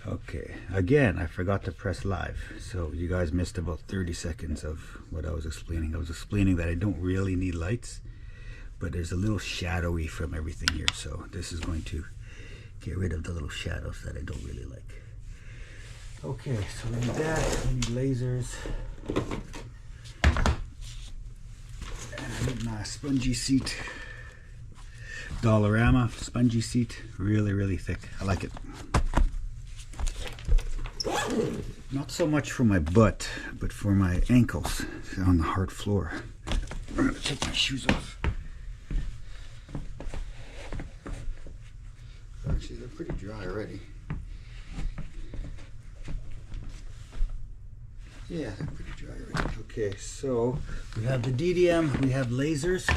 Okay, again, I forgot to press live, so you guys missed about 30 seconds of what I was explaining. I was explaining that I don't really need lights, but there's a little shadowy from everything here, so this is going to get rid of the little shadows that I don't really like. Okay, so we need that, we need lasers, and I need my spongy seat. Dollarama spongy seat, really thick. I like it. Not so much for my butt, but for my ankles on the hard floor. I'm gonna take my shoes off. Actually, they're pretty dry already. Yeah, they're pretty dry already. Okay, so we have the DDM, we have lasers,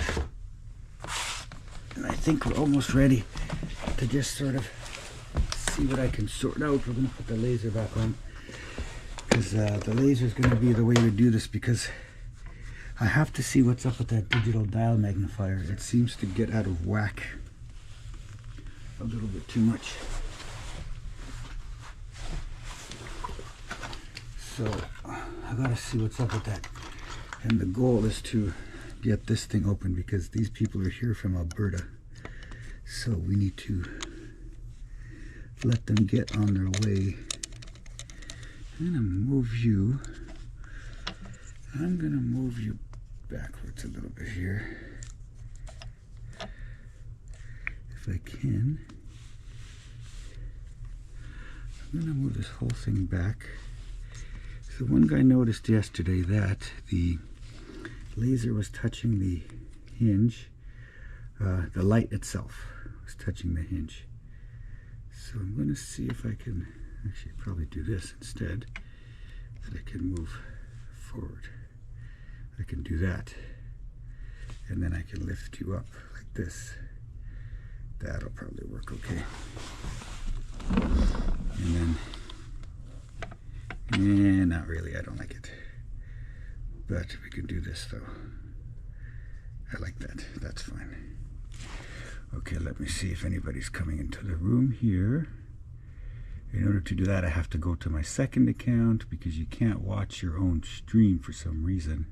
and I think we're almost ready to just sort of see what I can sort out. We're going to put the laser back on, because the laser is going to be the way we do this, because I have to see what's up with that digital dial magnifier. It seems to get out of whack a little bit too much. So I got to see what's up with that. And the goal is to get this thing open, because these people are here from Alberta. So we need to let them get on their way. I'm gonna move you. I'm gonna move you backwards a little bit here, if I can. I'm gonna move this whole thing back. So one guy noticed yesterday that the laser was touching the hinge. The light itself was touching the hinge. So I'm going to see if I can actually probably do this instead, that I can move forward. I can do that, and then I can lift you up like this. That'll probably work okay. And then, not really, I don't like it. But we can do this though. I like that, that's fine. Okay, let me see if anybody's coming into the room here. In order to do that, I have to go to my second account, because you can't watch your own stream for some reason.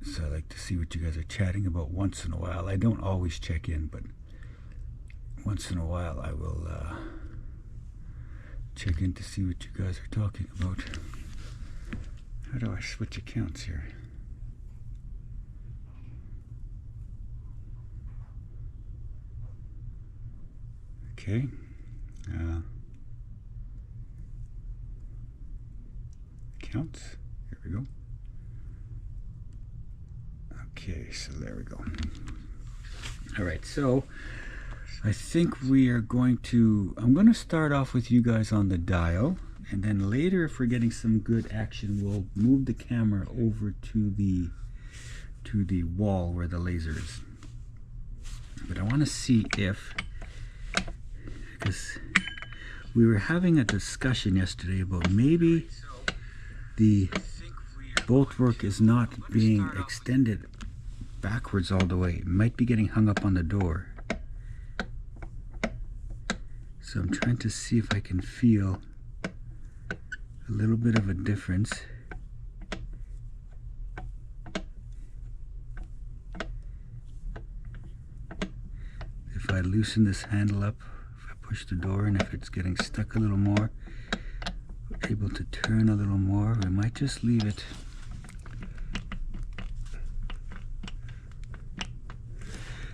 So I like to see what you guys are chatting about once in a while. I don't always check in, but once in a while I will check in to see what you guys are talking about. How do I switch accounts here? Okay. Accounts. Here we go. Okay, so there we go. All right, so I think we are going to, I'm going to start off with you guys on the dial, and then later, if we're getting some good action, we'll move the camera over to the wall where the laser is. But I want to see if, because we were having a discussion yesterday about maybe the bolt work is not being extended backwards all the way. It might be getting hung up on the door. So I'm trying to see if I can feel a little bit of a difference. If I loosen this handle up, if I push the door, and if it's getting stuck a little more, able to turn a little more, we might just leave it.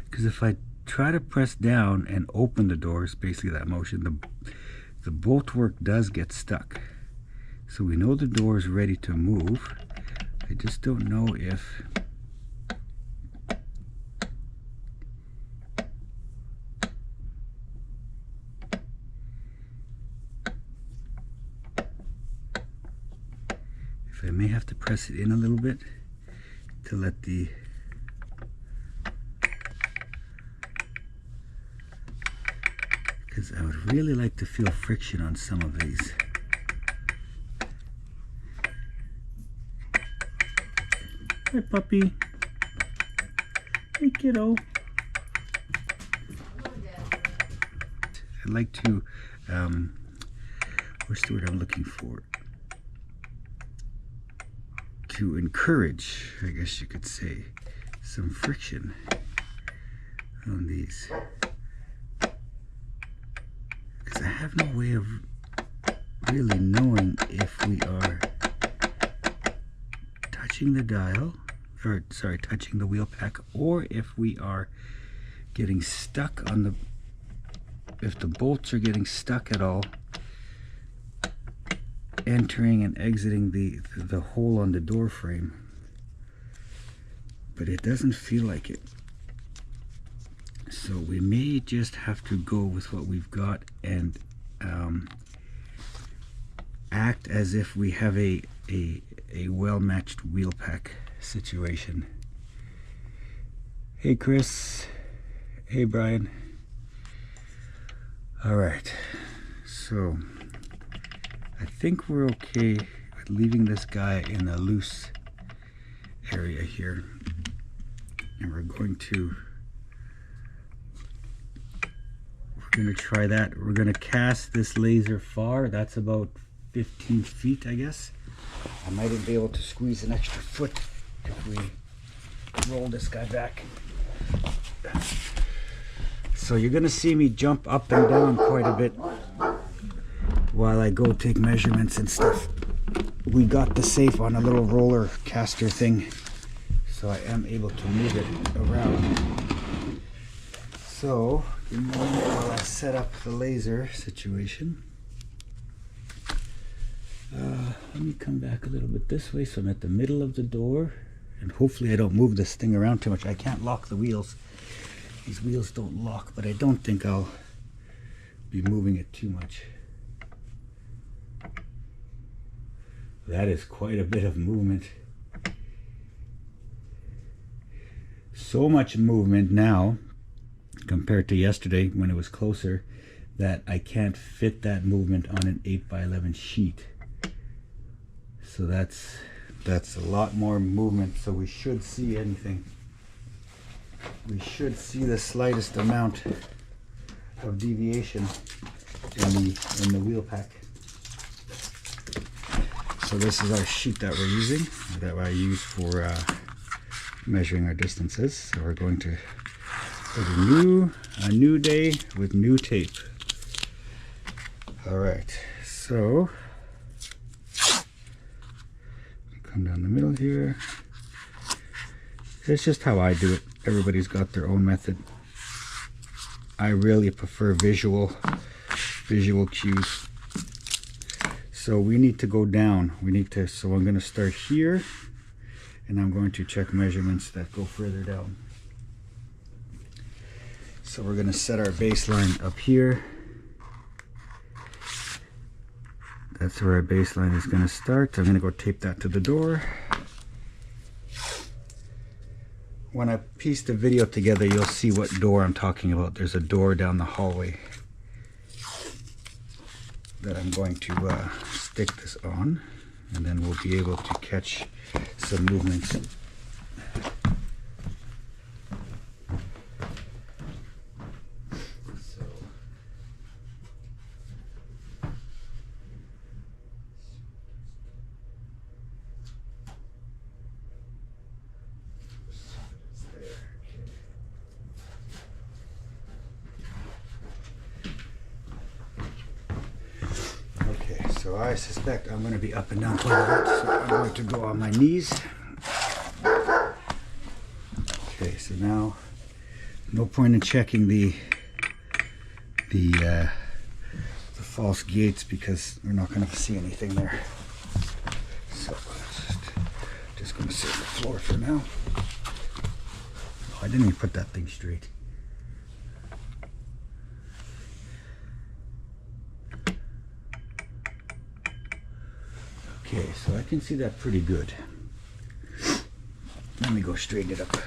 Because if I try to press down and open the doors, basically that motion, the bolt work does get stuck. So we know the door is ready to move. I just don't know if I may have to press it in a little bit to let the because I would really like to feel friction on some of these. Hi, puppy. Hey, kiddo. I like to, what's the word I'm looking for? To encourage, I guess you could say, some friction on these. Because I have no way of really knowing if we are touching the dial, or sorry, touching the wheel pack, or if we are getting stuck on the, if the bolts are getting stuck at all, entering and exiting the hole on the door frame. But it doesn't feel like it. So we may just have to go with what we've got and act as if we have a well-matched wheel pack situation. Hey Chris. Hey Brian. Alright, so I think we're okay with leaving this guy in a loose area here. And we're going to try that. We're going to cast this laser far. That's about 15 feet, I guess. I might even be able to squeeze an extra foot if we roll this guy back. So you're going to see me jump up and down quite a bit while I go take measurements and stuff. We got the safe on a little roller caster thing, so I am able to move it around. So, give me a moment while I set up the laser situation. Let me come back a little bit this way so I'm at the middle of the door, and hopefully I don't move this thing around too much. I can't lock the wheels. These wheels don't lock, but I don't think I'll be moving it too much. That is quite a bit of movement. So much movement now compared to yesterday when it was closer that I can't fit that movement on an 8x11 sheet. So that's a lot more movement, so we should see anything. We should see the slightest amount of deviation in the wheel pack. So this is our sheet that we're using, that I use for measuring our distances. So we're going to put a new day with new tape. All right, so come down the middle here. It's just how I do it. Everybody's got their own method. I really prefer visual cues. So we need to go down. So I'm going to start here, and I'm going to check measurements that go further down. So we're going to set our baseline up here. That's where our baseline is going to start. I'm going to go tape that to the door. When I piece the video together, you'll see what door I'm talking about. There's a door down the hallway that I'm going to stick this on, and then we'll be able to catch some movements. So I suspect I'm going to be up and down quite a bit, so I'm going to go on my knees. Okay, so now no point in checking the false gates because we're not going to see anything there. So just going to sit on the floor for now. Oh, I didn't even put that thing straight. Okay, so I can see that pretty good. Let me go straighten it up.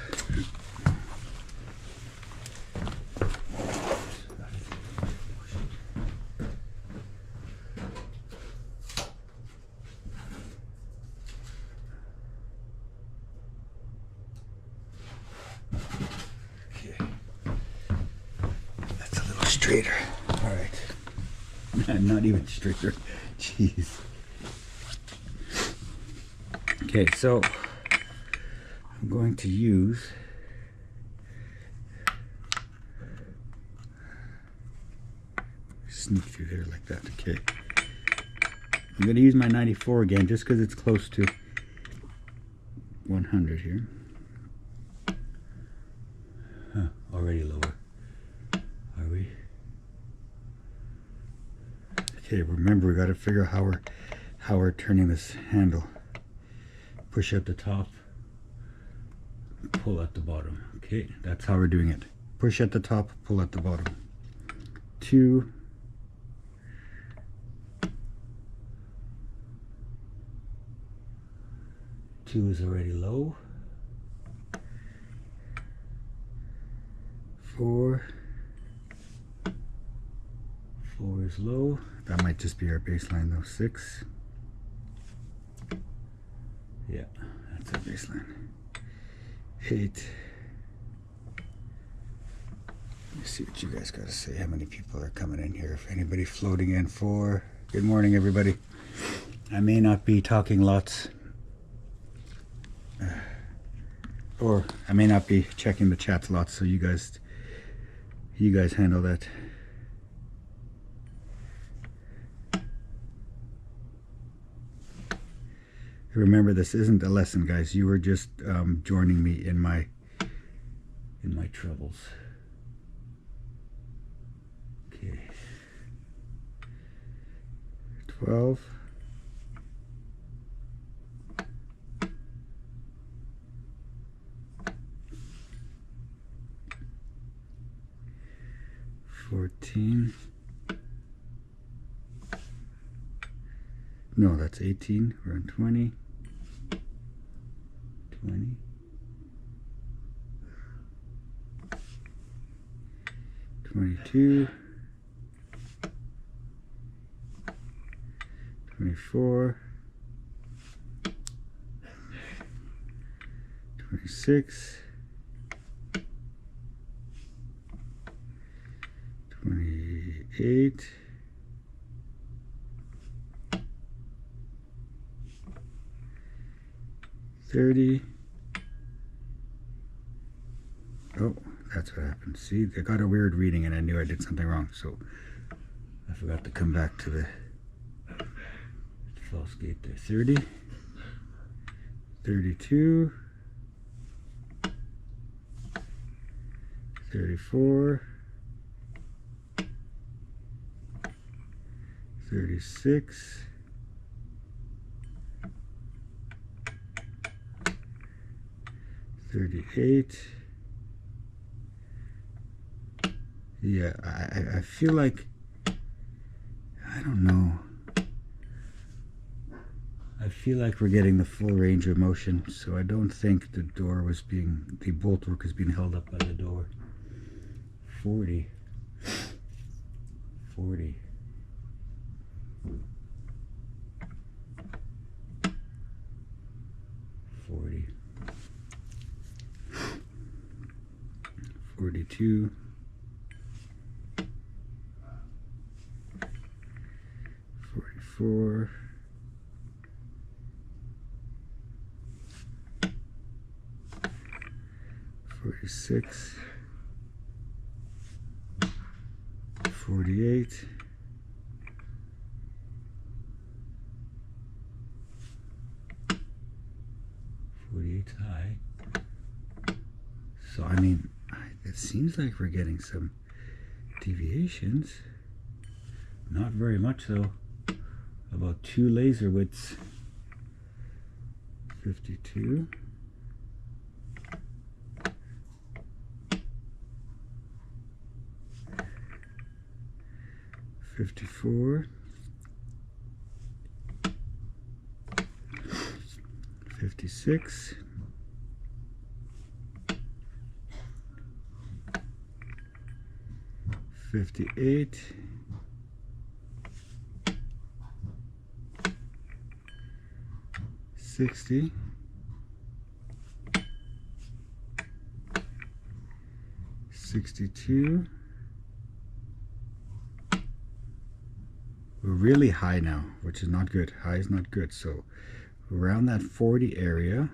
Okay, that's a little straighter. All right. Not even straighter. Jeez. Okay, so I'm going to use sneak through there like that. Okay. I'm going to use my 94 again just because it's close to 100 here. Huh, already lower. Are we? Okay, remember we got to figure out how we're turning this handle. Push at the top, pull at the bottom. Okay, that's how we're doing it. Push at the top, pull at the bottom. 2, 2 is already low. 4, 4 is low. That might just be our baseline though. 6. Yeah, that's our baseline. 8. Let me see what you guys got to say. How many people are coming in here? If anybody floating in. 4. Good morning, everybody. I may not be talking lots, or I may not be checking the chats lots. So you guys handle that. Remember, this isn't a lesson, guys. You were just joining me in my troubles. Okay. 12. 14. No, that's 18. We're on 20. 20. 22. 24. 26. 28. 30. Oh, that's what happened. See, I got a weird reading and I knew I did something wrong, so I forgot to come back to the false gate there. 30. 32. 34. 36. 38. Yeah, I feel like, I don't know. I feel like we're getting the full range of motion, so I don't think the bolt work is being held up by the door. 40. 40. 40. 42. 44. 46. 48. 48's high. So I mean, it seems like we're getting some deviations. Not very much though. About 2 laser widths. 52. 54. 56. 58. 60. 62. we're really high now, which is not good. High is not good. So around that 40 area,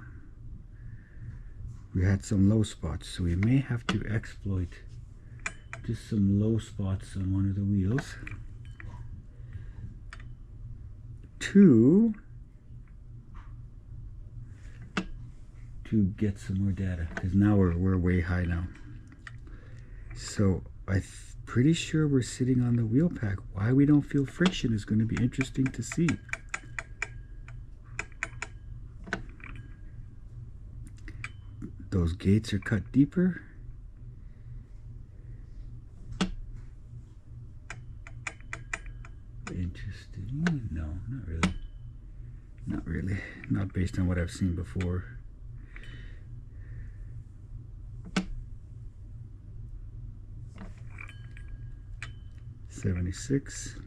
we had some low spots. So we may have to exploit just some low spots on one of the wheels to get some more data, because now we're way high now. So I'm pretty sure we're sitting on the wheel pack. Why we don't feel friction is going to be interesting to see. Those gates are cut deeper. Interesting. No, not really. Not really. Not based on what I've seen before. $76.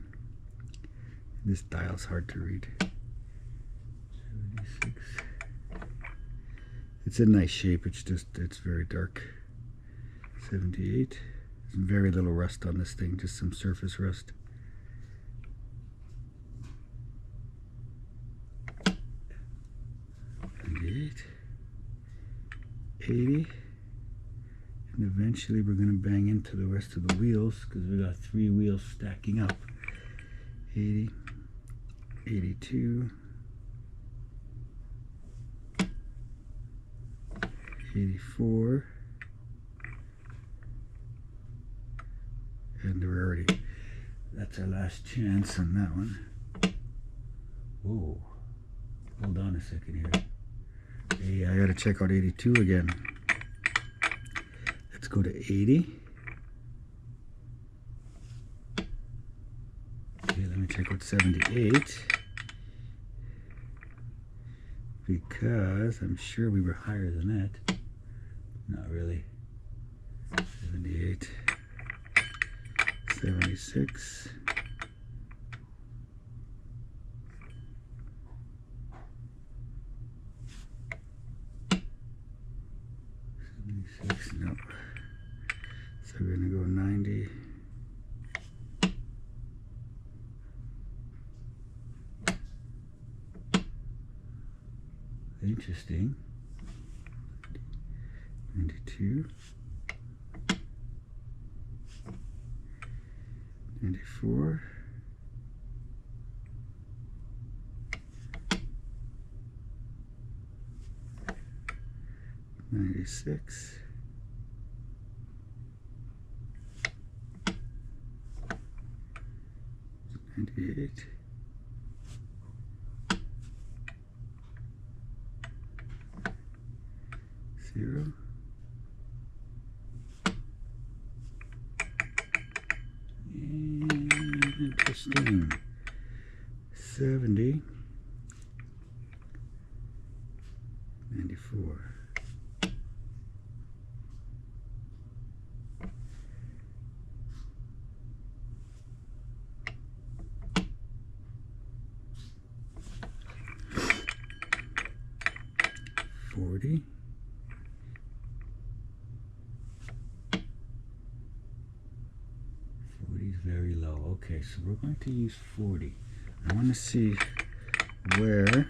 This dial's hard to read. 76. It's a nice shape. It's just, it's very dark. 78. There's very little rust on this thing, just some surface rust. 98. 80. And eventually we're going to bang into the rest of the wheels because we got 3 wheels stacking up. 80, 82, 84, and we're already, that's our last chance on that one. Whoa, hold on a second here. Hey, I gotta check out 82 again. Let's go to 80. Okay, let me check out 78. Because I'm sure we were higher than that. Not really. 78. 76. 76, no. So we're gonna go 90. Interesting. 92. 94. 96. 98. 0. And interesting. 70. 94. 40. 40 is very low. Okay, so we're going to use 40. I want to see where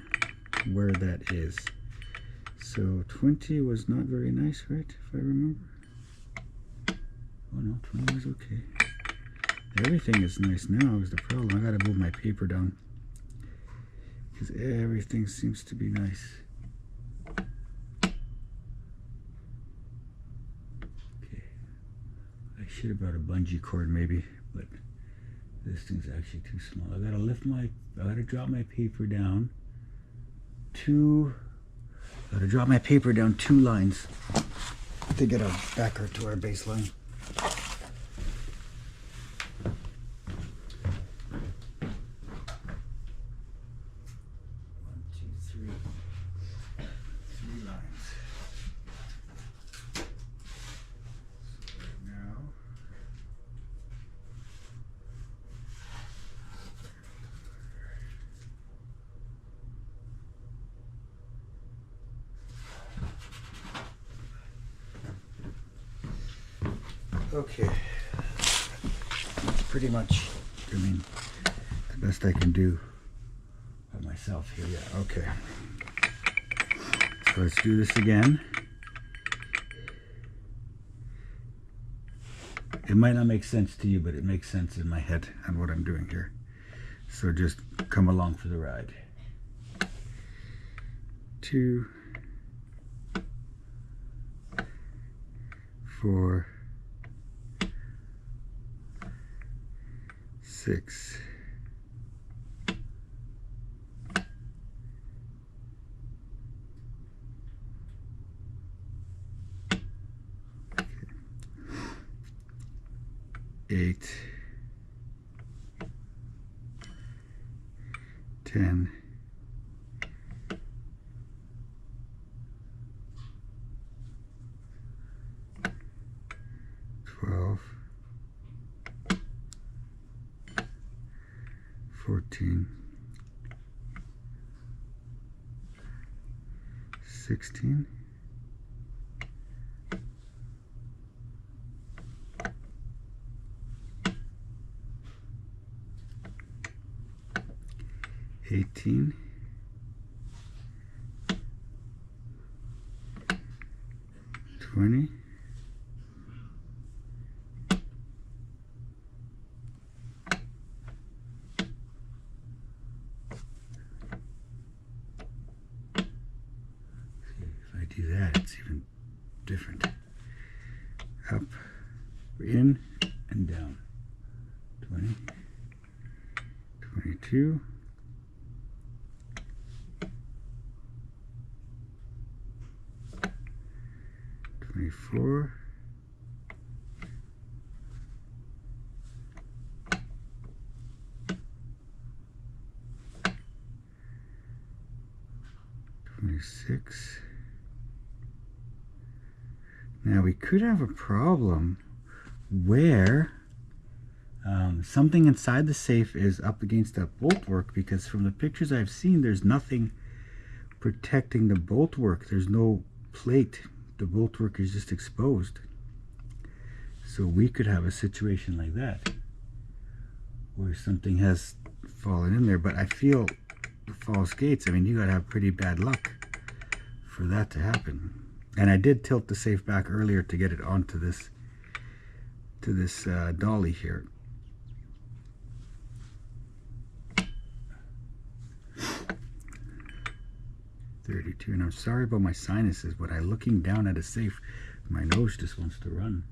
that is. So 20 was not very nice, right? If I remember. Oh no, 20 was okay. Everything is nice now is the problem. I gotta move my paper down because everything seems to be nice. Okay, I should have brought a bungee cord maybe, but this thing's actually too small. I gotta drop my paper down two lines to get our backer to our baseline. 3 lines. Okay, that's pretty much, I mean, best I can do by myself here. Yeah, okay. So let's do this again. It might not make sense to you, but it makes sense in my head on what I'm doing here. So just come along for the ride. 2, 4, 6, 8, 10, 12, 14, 16, 18, 20, 'If I do that, it's even different. Up, in, and down. 20, 22, 24, 26. Now we could have a problem where something inside the safe is up against that bolt work, because from the pictures I've seen, there's nothing protecting the bolt work. There's no plate. The bolt work is just exposed. So we could have a situation like that where something has fallen in there. But I feel the false gates, I mean, you gotta have pretty bad luck for that to happen. And I did tilt the safe back earlier to get it onto this dolly here. .32, and I'm sorry about my sinuses, but I'm looking down at a safe, my nose just wants to run.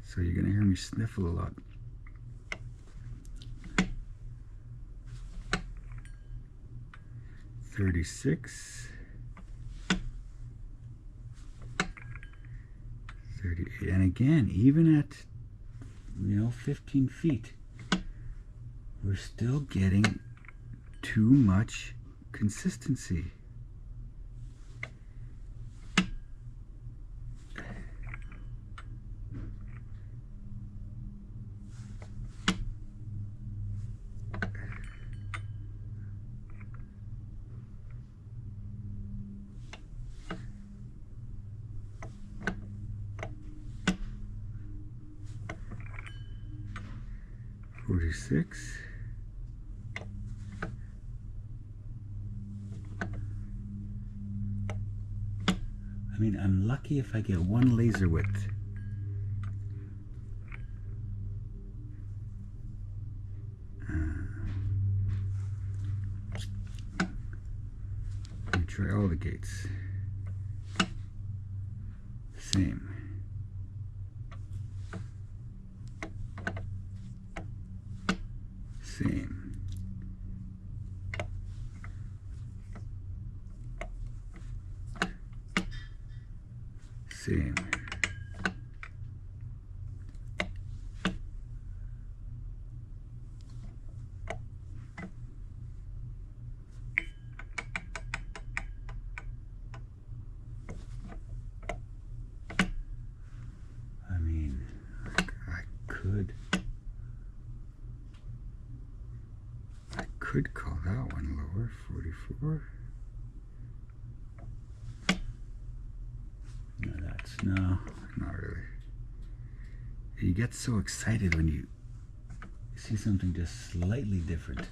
So you're gonna hear me sniffle a lot. .36, 38, and again, even at 15 feet, we're still getting too much consistency. .46. I mean, I'm lucky if I get one laser width. Let me try all the gates. Same. Same. Same. I mean, I could call that one lower. 44. No, not really. You get so excited when you see something just slightly different,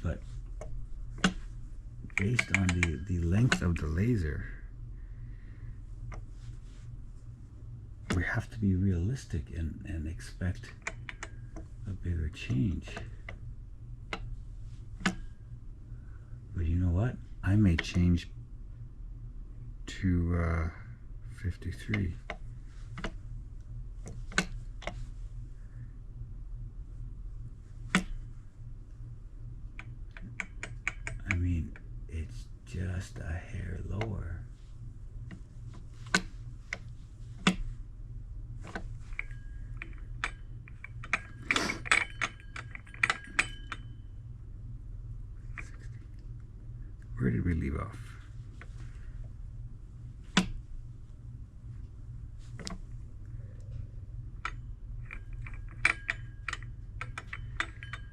but based on the length of the laser, we have to be realistic and expect a bigger change. But you know what? I may change to 53. I mean, it's just a hair lower. Where did we leave off?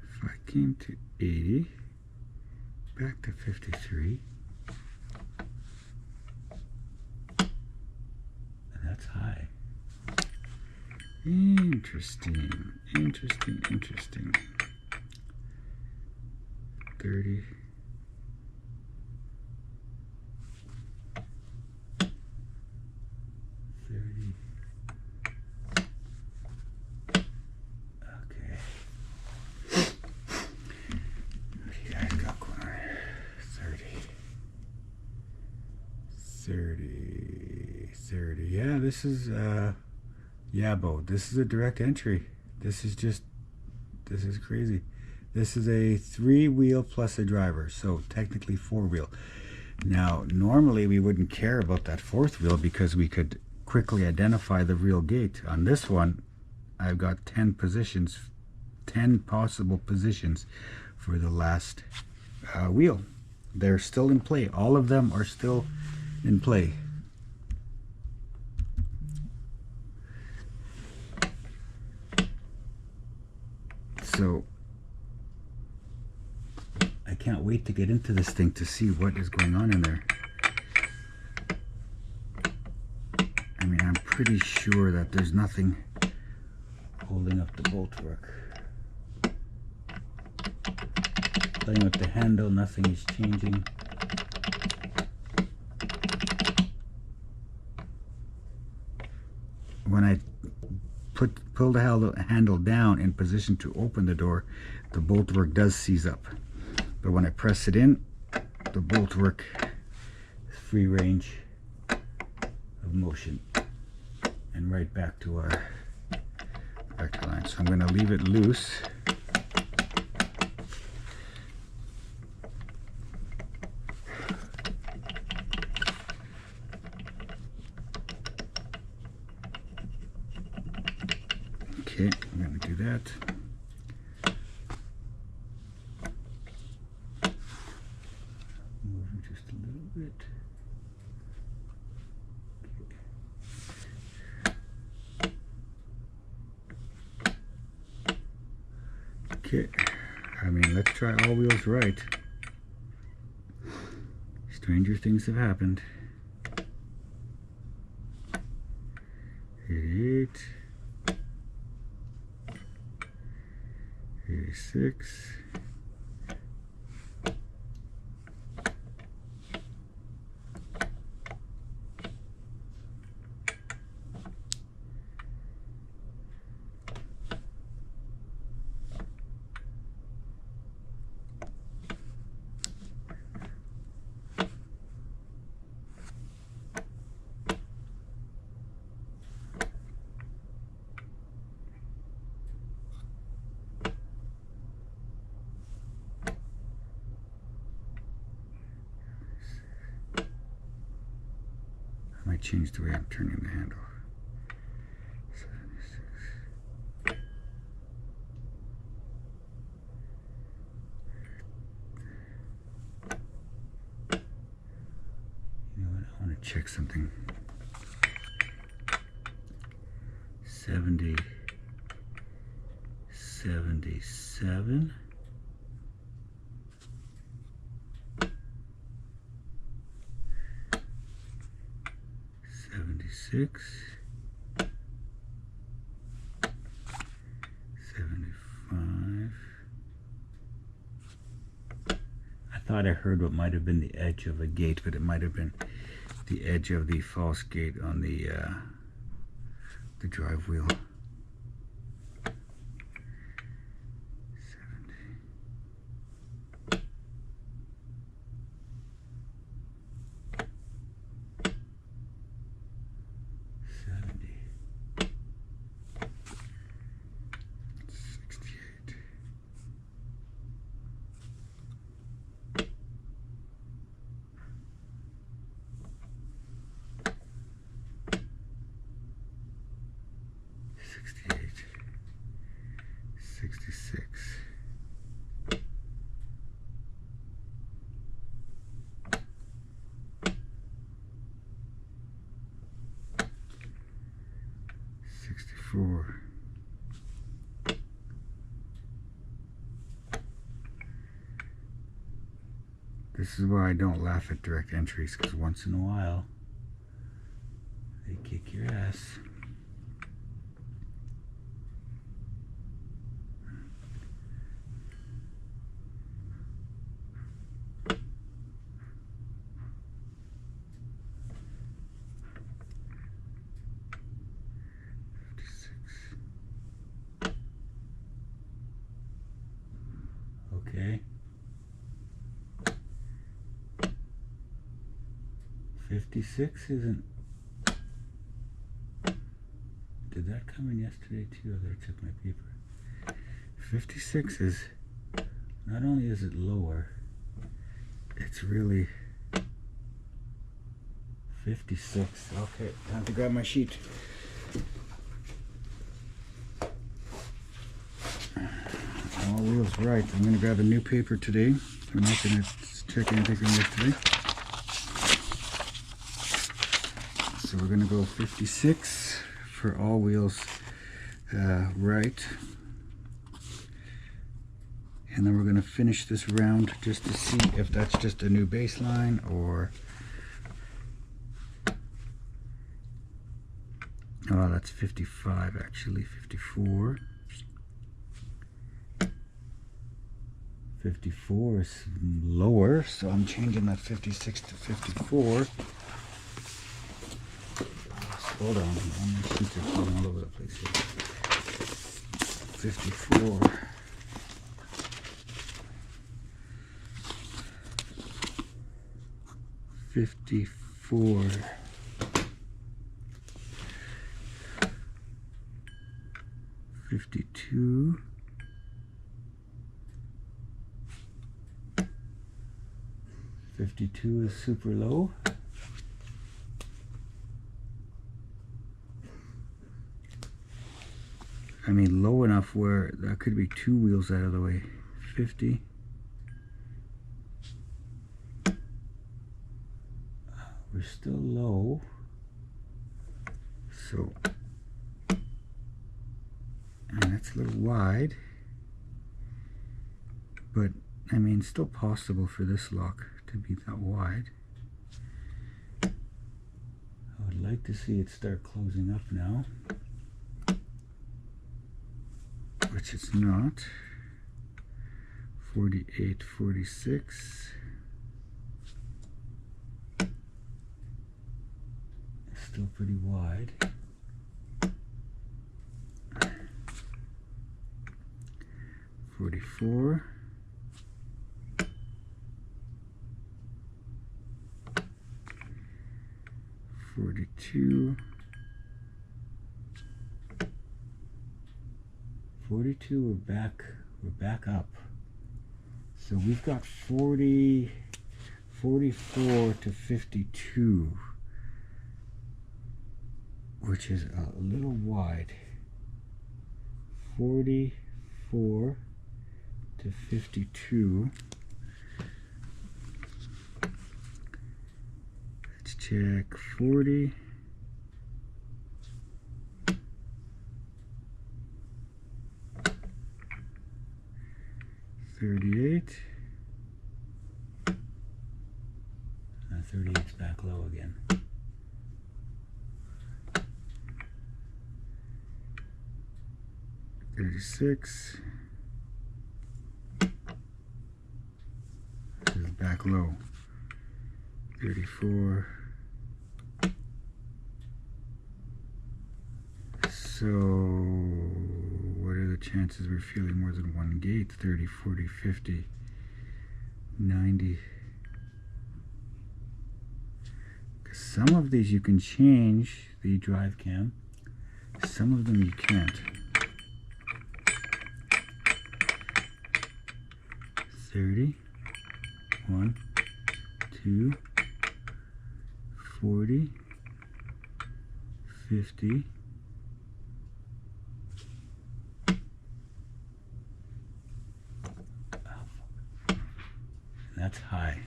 If I came to 80, back to 53, and that's high. Interesting, interesting, interesting. 30. 30. Okay. What do you guys got going on? 30. 30. 30. Yeah, this is Yabo. This is a direct entry. This is crazy. This is a 3-wheel plus a driver, so technically 4-wheel. Now, normally we wouldn't care about that 4th wheel because we could quickly identify the real gate. On this one, I've got 10 positions, 10 possible positions for the last wheel. They're still in play. All of them are still in play. So I can't wait to get into this thing to see what is going on in there. I mean, I'm pretty sure that there's nothing holding up the bolt work. Playing with the handle, nothing is changing. When I pull the handle down in position to open the door, the bolt work does seize up. But when I press it in, the bolt work is free range of motion and right back to our line. So I'm going to leave it loose. Okay, I'm going to do that. Moving just a little bit. Okay, I mean, let's try all wheels right. Stranger things have happened. 88. 86. I might change the way I'm turning the handle. 76. You know what? I want to check something. 70. 77. 76, 75, thought I heard what might have been the edge of a gate, but it might have been the edge of the false gate on the drive wheel. 66. This is why I don't laugh at direct entries, because once in a while they kick your ass. Okay. 56 isn't. Did that come in yesterday too? I gotta check my paper. 56 is, not only is it lower, it's really 56. Okay, time to grab my sheet. All wheels right. I'm gonna grab a new paper today. I'm not gonna check anything from yesterday. So we're gonna go 56 for all wheels right. And then we're gonna finish this round just to see if that's just a new baseline or, oh, that's 55 actually, 54. 54 is lower, so I'm changing that 56 to 54. Hold on, my sheets are falling all over the place here. 54. 54. 52. 52 is super low. I mean, low enough where that could be two wheels out of the way. 50. We're still low. So, and that's a little wide. But, I mean, still possible for this lock to be that wide. I would like to see it start closing up now, which it's not. 48, 46. It's still pretty wide. 44. 42. 42, we're back up. So we've got 40, 44 to 52, which is a little wide. 44 to 52. Let's check 40. 38. 38's back low again. 36. This is back back low. 34. So what are the chances we're feeling more than one gate? 30, 40, 50, 90. Because some of these you can change the drive cam. Some of them you can't. 30, 1, 2, 40, 50, that's high.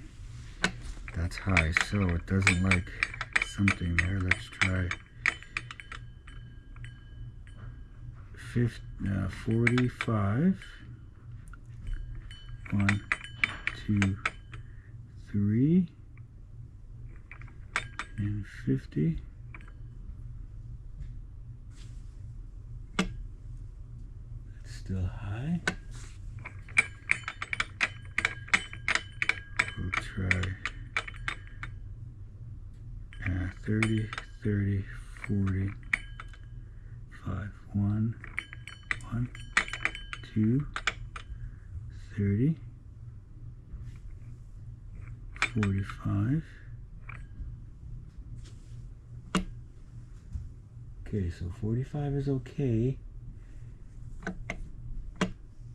That's high, so it doesn't like something there. Let's try 45. 1, 2, 3, and 50. It's still high. We'll try 30, 30, 40, 5, 1, 1, 2, 30, 45. Okay, so 45 is okay.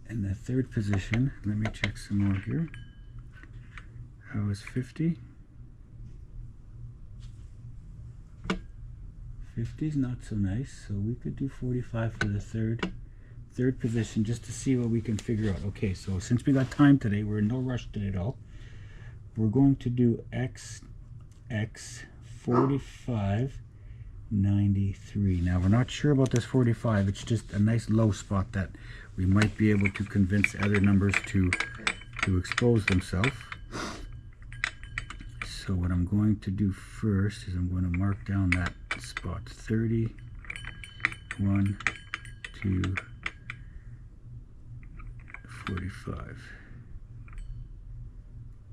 In the third position, let me check some more here. How is 50? 50 is not so nice, so we could do 45 for the third position just to see what we can figure out. Okay, so since we got time today, we're in no rush today at all. We're going to do X 45 93. Now we're not sure about this 45. It's just a nice low spot that we might be able to convince other numbers to expose themselves. So what I'm going to do first is I'm going to mark down that spot. 30, 1, 2, 45.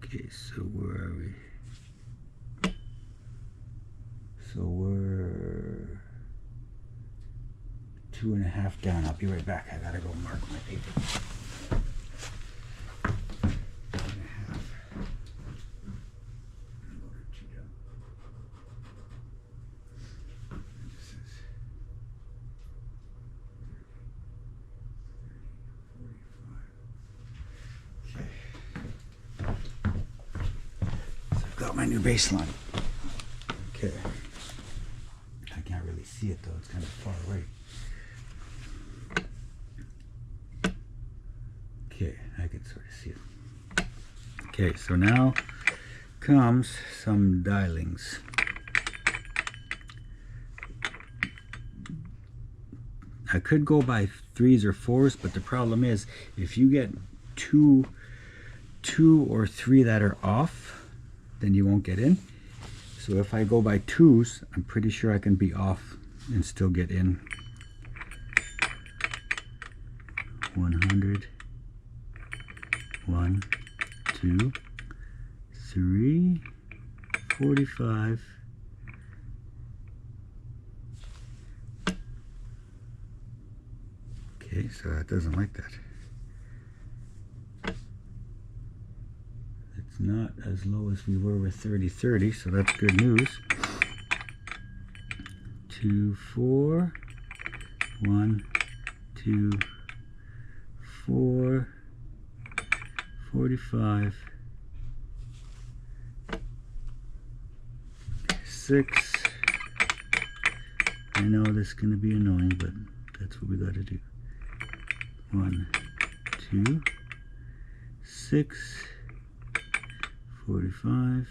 Okay, so where are we? So we're 2.5 down. I'll be right back. I gotta go mark my paper. 2.5. This is 45. So I've got my new baseline. Okay. I can't really see it though, it's kind of far away. Okay, I can sort of see it. Okay, so now comes some dialings. I could go by 3s or 4s, but the problem is if you get two or 3 that are off, then you won't get in. So if I go by 2s, I'm pretty sure I can be off and still get in. 100, 1, 2, 3, 45. Okay, so that doesn't like that. It's not as low as we were with 30-30, so that's good news. 2, 4, 1, 2, 4, 45, 6. I know this is going to be annoying, but that's what we got to do. 1, 2, 6, 45.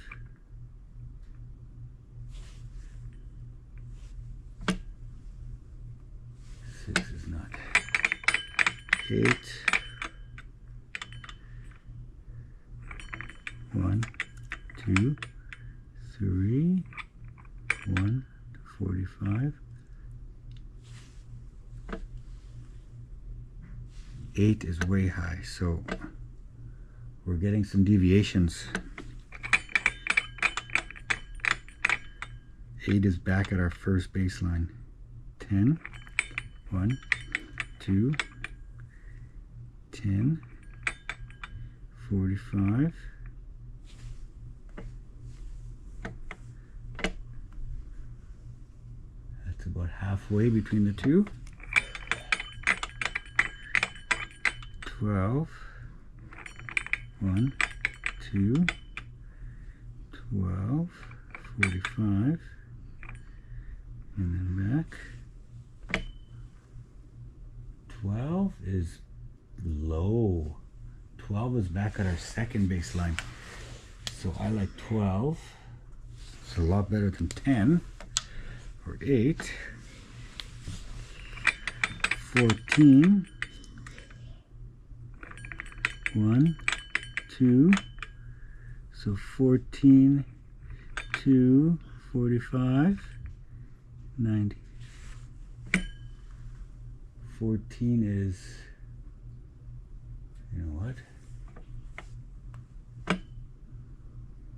Six is not. 8. 1, 2, 3, 1, 45. 8 is way high, so we're getting some deviations. 8 is back at our first baseline. 10, 1, 2, 10, 45, that's about halfway between the two. 12, 1, 2, 12, 45, and then back. 12 is low. 12 is back at our second baseline. So I like 12. It's a lot better than 10 or 8. 14. 1, 2. So 14, 2, 45, 90. 14 is, you know what?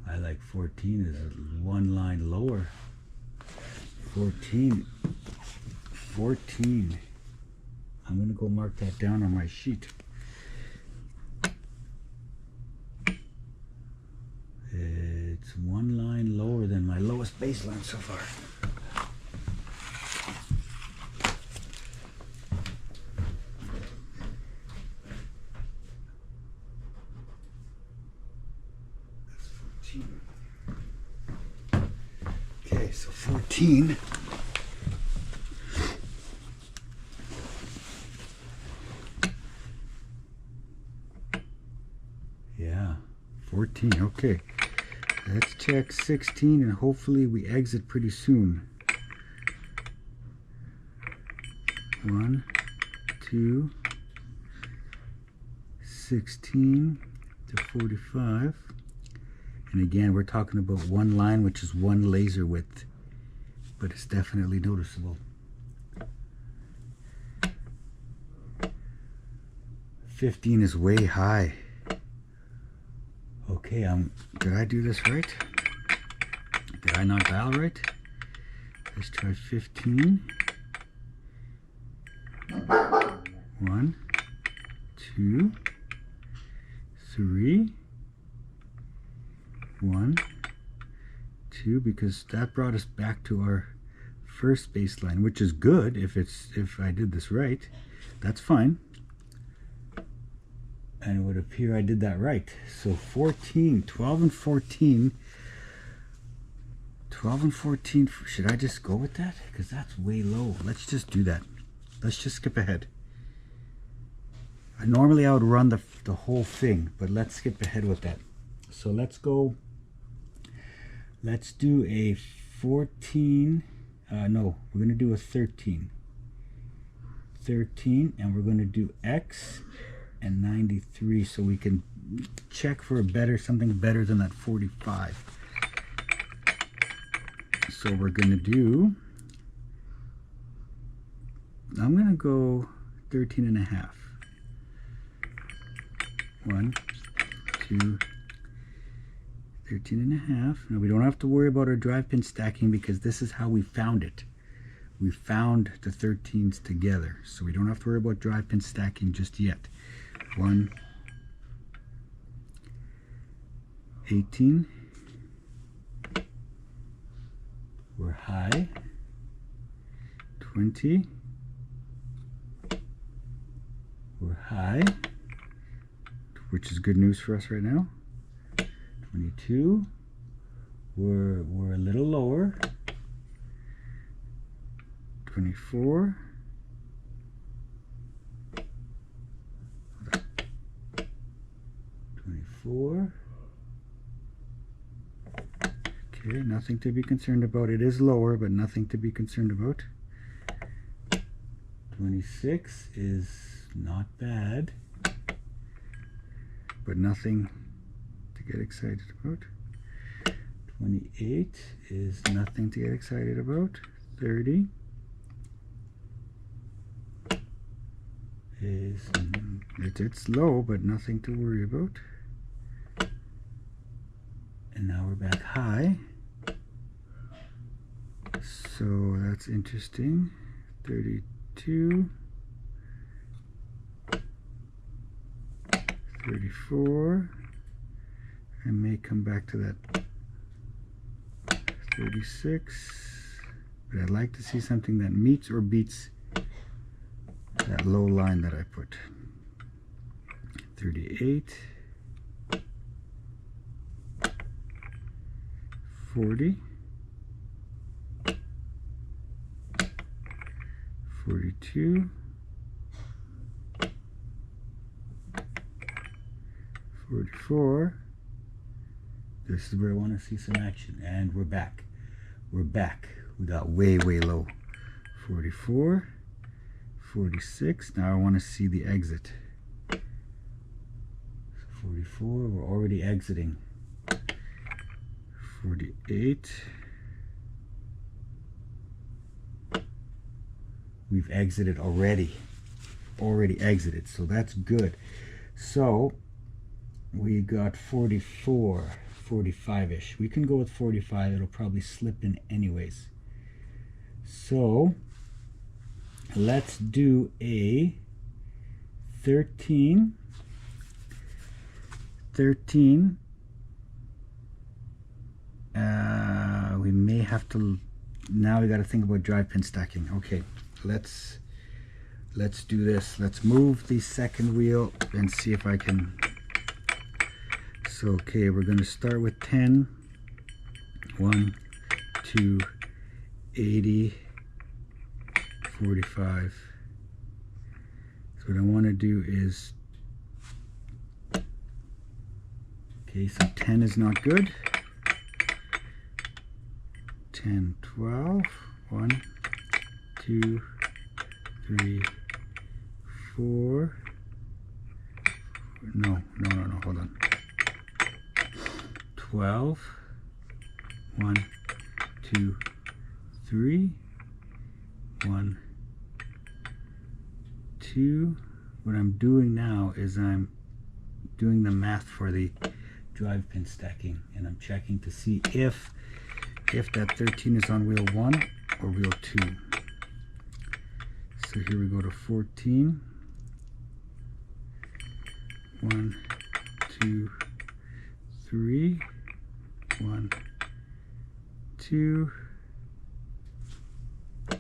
I like 14 is one line lower. 14. I'm going to go mark that down on my sheet. It's one line lower than my lowest baseline so far. Okay, so 14. Yeah, 14, okay. Let's check 16 and hopefully we exit pretty soon. 1, 2, 16 to 45. And again, we're talking about one line, which is one laser width, but it's definitely noticeable. 15 is way high. Okay, did I do this right? Did I not dial right? Let's try 15. 1, 2, 3. 1, 2, because that brought us back to our first baseline, which is good if I did this right. That's fine. And it would appear I did that right. So 14, 12 and 14. 12 and 14, should I just go with that? Because that's way low. Let's just do that. Let's just skip ahead. Normally I would run the whole thing, but let's skip ahead with that. So let's go, let's do a 14, no, we're going to do a 13. 13, and we're going to do X and 93 so we can check for something better than that 45. So we're going to do, I'm going to go 13 and a half. 1, 2, 13 and a half. Now we don't have to worry about our drive pin stacking because this is how we found it. We found the 13s together, so we don't have to worry about drive pin stacking just yet. 1, 18. We're high. 20. We're high, which is good news for us right now. 22. We're a little lower. 24. 24. Okay, nothing to be concerned about. It is lower, but nothing to be concerned about. 26 is not bad, but nothing to get excited about. 28 is nothing to get excited about. 30 is, it's low, but nothing to worry about. And now we're back high. So that's interesting. 32, 34. I may come back to that 36, but I'd like to see something that meets or beats that low line that I put. 38, 40, 42, 44. This is where I want to see some action, and we're back. We're back. We got way low. 44, 46. Now I want to see the exit. 44, we're already exiting. 48. We've exited already. Already exited, so that's good. So we got 44, 45-ish. We can go with 45. It'll probably slip in anyways. So let's do a 13. 13. We may have to, now we got to think about drive pin stacking. Okay, let's do this. Let's move the second wheel and see if I can. So okay, we're going to start with 10. 1, 2, 80, 45. So what I want to do is, okay, so 10 is not good. 10, 12, 1, 2, 3, 4. No, hold on. 12, 1, 2, 3, 1, 2. What I'm doing now is I'm doing the math for the drive pin stacking, and I'm checking to see if that 13 is on wheel 1 or wheel 2. So here we go to 14. 1, 2, 3. 1, 2. So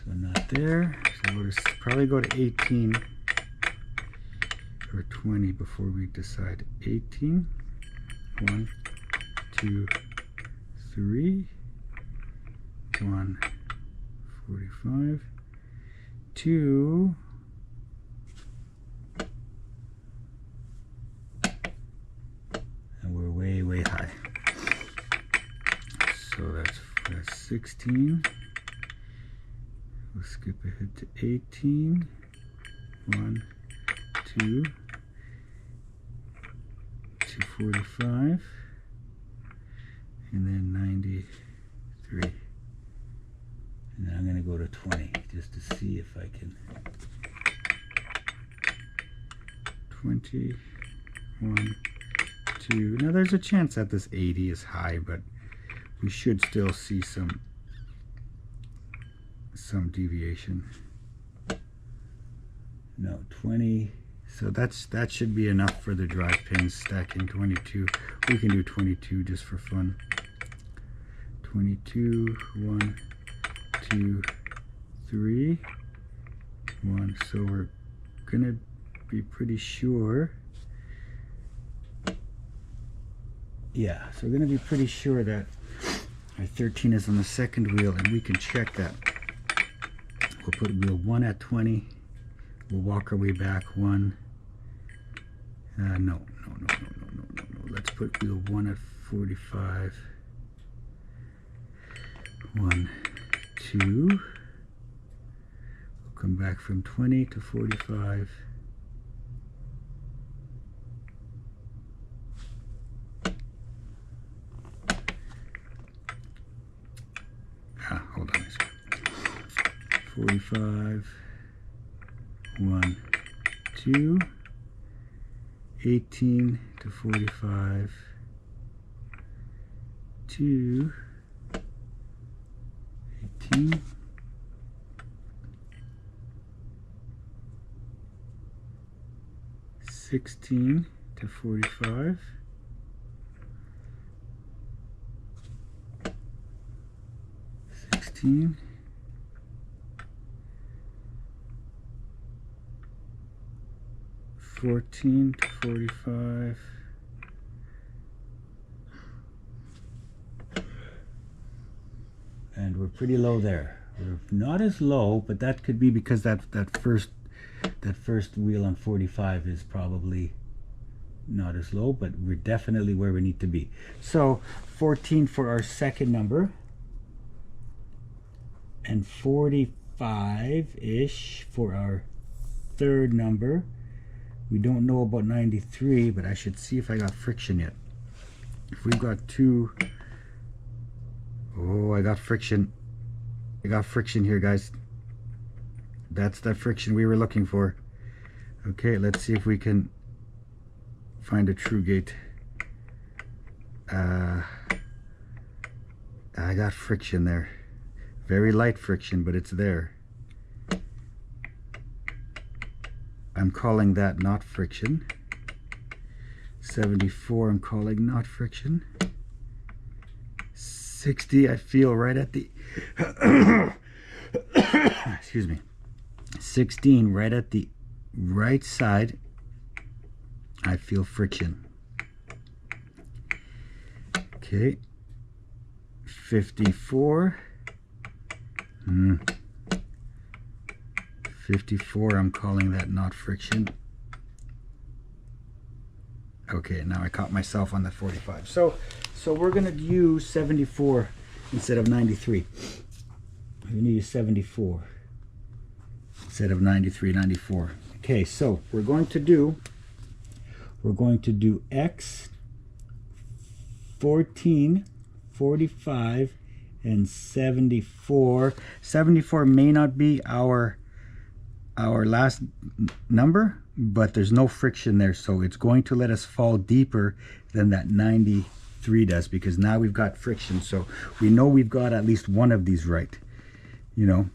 not there. So we'll just probably go to 18 or 20 before we decide. 18. 1, 2, 3. 1, 45. 2. And we're way high. So that's 16. We'll skip ahead to 18. 1, 2, 245, and then 93. And then I'm going to go to 20 just to see if I can. 20, 1, 2. Now there's a chance that this 80 is high, but we should still see some deviation. No, 20. So that should be enough for the drive pins stacking. 22. We can do 22 just for fun. 22. 1, 2, 3. 1. So we're gonna be pretty sure. Yeah, so we're gonna be pretty sure that our 13 is on the second wheel, and we can check that. We'll put wheel 1 at 20. We'll walk our way back. 1. No. Let's put wheel 1 at 45. 1, 2. We'll come back from 20 to 45. Hold on. 45. 1, 2. 18 to 45. 22, 18, 16 to 45, 16, 14 to 45, and we're pretty low there. We're not as low, but that could be because that first wheel on 45 is probably not as low, but we're definitely where we need to be. So 14 for our second number, and 45-ish for our third number. We don't know about 93, but I should see if I got friction yet. If we've got two, oh, I got friction. I got friction here, guys. That's the friction we were looking for. Okay, let's see if we can find a true gate. I got friction there. Very light friction, but it's there. I'm calling that not friction. 74 I'm calling not friction. 60 I feel right at the excuse me, 16 right at the right side I feel friction. Okay, 54 54 I'm calling that not friction. Okay, now I caught myself on that 45. So we're gonna use 74 instead of 93. We're gonna use 74 instead of 93, 94. Okay, so we're going to do X, 14, 45, and 74. 74 may not be our last number, but there's no friction there, so it's going to let us fall deeper than that 93 does, because now we've got friction. So we know we've got at least one of these right. You know,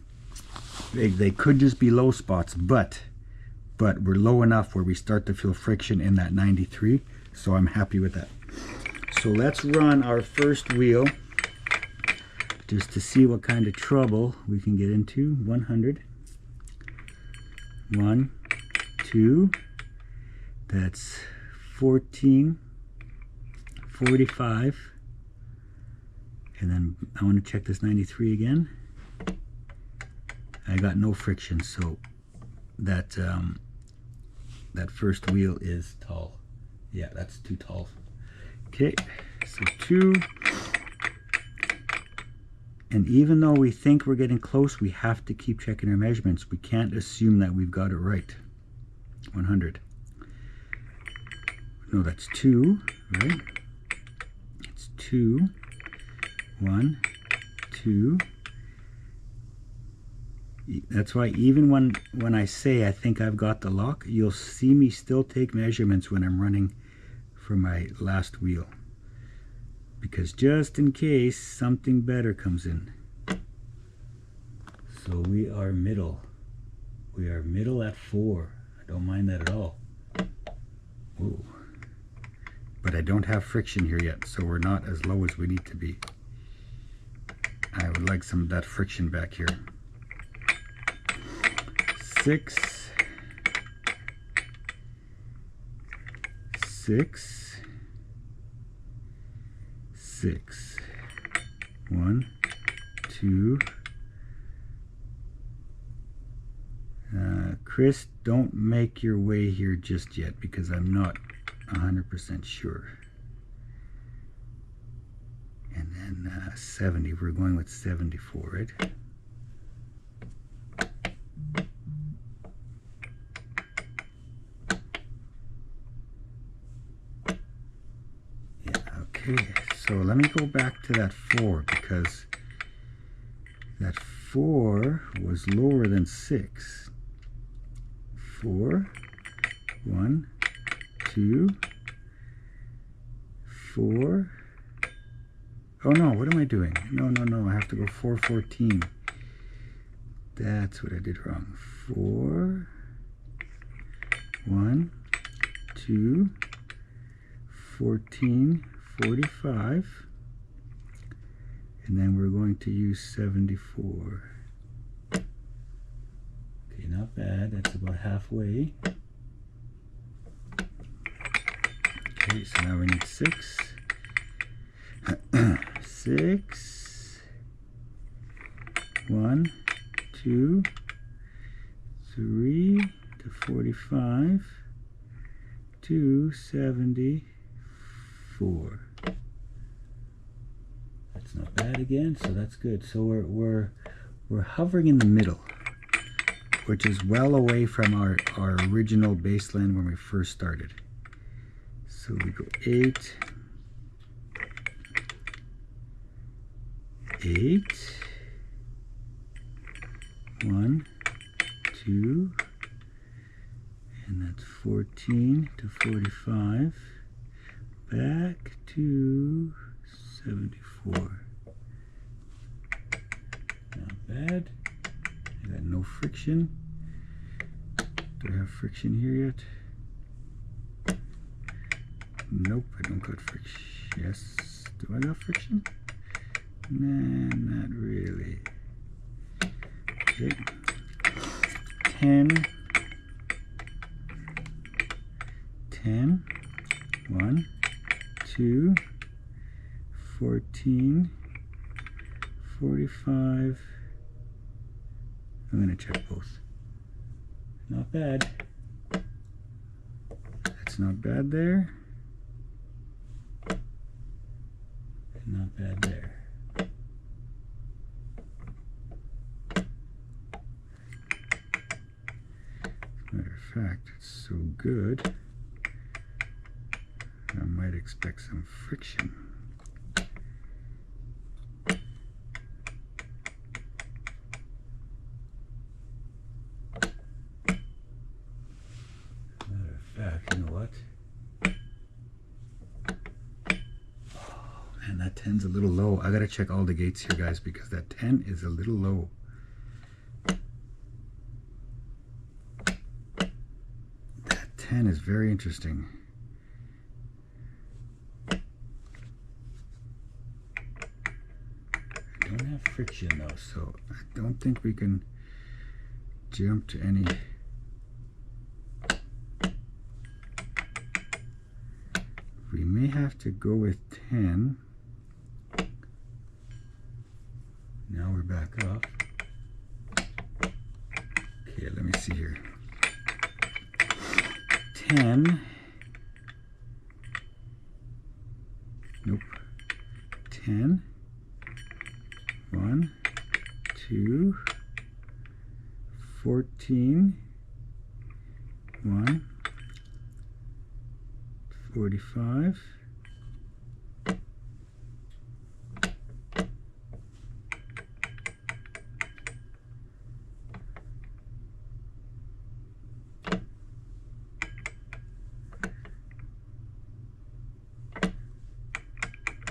they could just be low spots, but we're low enough where we start to feel friction in that 93, so I'm happy with that. So let's run our first wheel just to see what kind of trouble we can get into. 100, 1, 2, that's 14, 45, and then I want to check this 93 again. I got no friction, so that that first wheel is tall. Yeah, that's too tall. Okay, so 2. And even though we think we're getting close, we have to keep checking our measurements. We can't assume that we've got it right. 100. No, that's 2, right? It's 2, 1, 2. That's why even when I say I think I've got the lock, you'll see me still take measurements when I'm running for my last wheel, because just in case something better comes in. So we are middle. We are middle at 4. I don't mind that at all. Ooh. But I don't have friction here yet, so we're not as low as we need to be. I would like some of that friction back here. 6, 6, 6, 1, 2. Chris, don't make your way here just yet, because I'm not 100% sure. And then 70, we're going with 74, right? Okay, so let me go back to that 4, because that 4 was lower than 6. 4, 1, 2, 4, Oh no, what am I doing? No, I have to go 414. That's what I did wrong. 4, 1, 2, 14, 45. And then we're going to use 74. Okay, not bad. That's about halfway. Okay, so now we need 6. 6. 1, 2, 3 to 45 to 74. That's not bad again, so that's good. So we're hovering in the middle, which is well away from our original baseline when we first started. So we go 8, 8, 1, 2, and that's 14 to 45, back to 74. Not bad. I got no friction. Do I have friction here yet? Nope, I don't got friction. Yes, do I got friction? Nah, not really. Okay. 10, 10, 1, 2, 14, 45. I'm going to check both. Not bad. That's not bad there. Not bad there. As a matter of fact, it's so good, I might expect some friction. Matter of fact, you know what? And that 10's a little low. I gotta check all the gates here, guys, because that 10 is a little low. That 10 is very interesting. I don't have friction though, so I don't think we can jump to any. We may have to go with 10. Now we're back up. Okay, let me see here. 10. Nope. 10. 1, 2, 14. 1, 45.